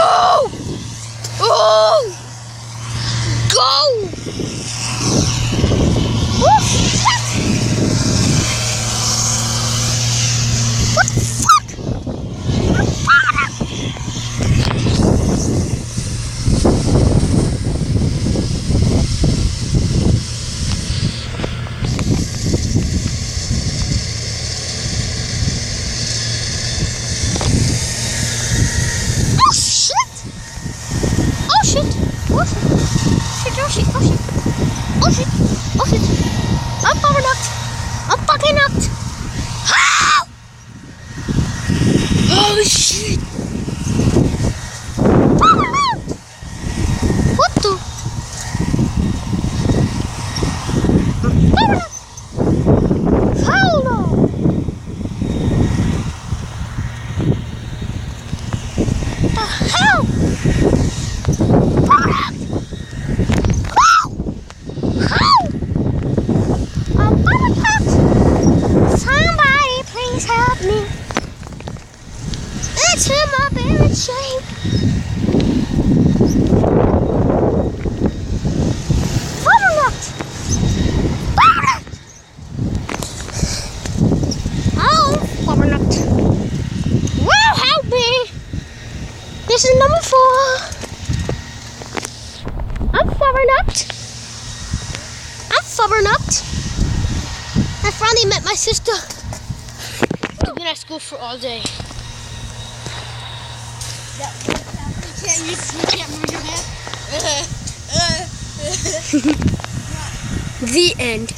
Oh! Oh! Go! Oh, shit! What the fuck? Oh shit! Oh shit! I'm power knocked! I'm fucking knocked! Ah! Oh shit! Power knocked! What the? Power knocked! Hell no! The hell? Power knocked! Somebody please help me. It's in my bad shape. Overlooked. Overlooked. Oh, overlooked. Well, help me. This is number 4. I'm overlooked. I finally met my sister. We've been at school for all day. You can't move your head. The end.